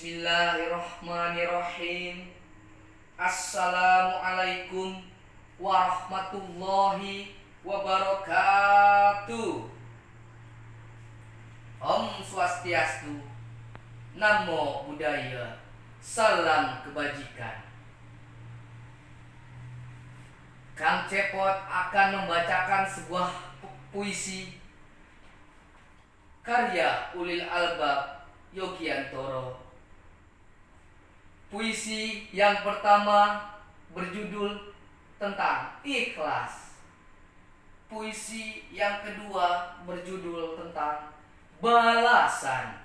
Bismillahirrahmanirrahim. Assalamualaikum warahmatullahi wabarakatuh. Om Swastiastu, Namo Buddhaya, Salam Kebajikan. Kang Cepot akan membacakan sebuah puisi karya Ulil Albab Yogyantoro. Puisi yang pertama berjudul tentang ikhlas. Puisi yang kedua berjudul tentang balasan.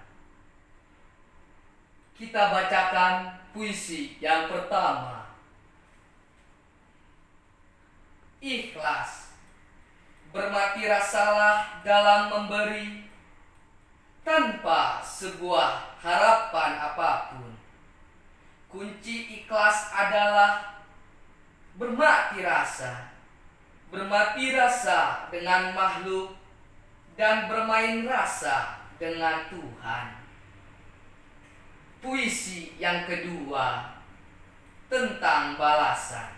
Kita bacakan puisi yang pertama. Ikhlas. Bermati rasalah dalam memberi tanpa sebuah harapan apapun. Kunci ikhlas adalah bermati rasa. Bermati rasa dengan makhluk dan bermain rasa dengan Tuhan. Puisi yang kedua tentang balasan.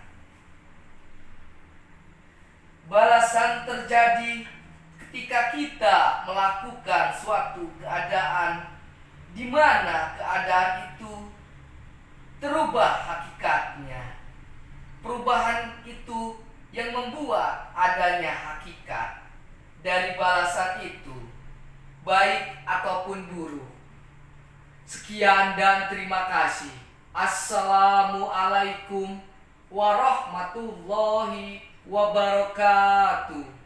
Balasan terjadi ketika kita melakukan suatu keadaan di mana keadaan itu terubah hakikatnya. Perubahan itu yang membuat adanya hakikat dari balasan itu, baik ataupun buruk. Sekian dan terima kasih. Assalamualaikum warahmatullahi wabarakatuh.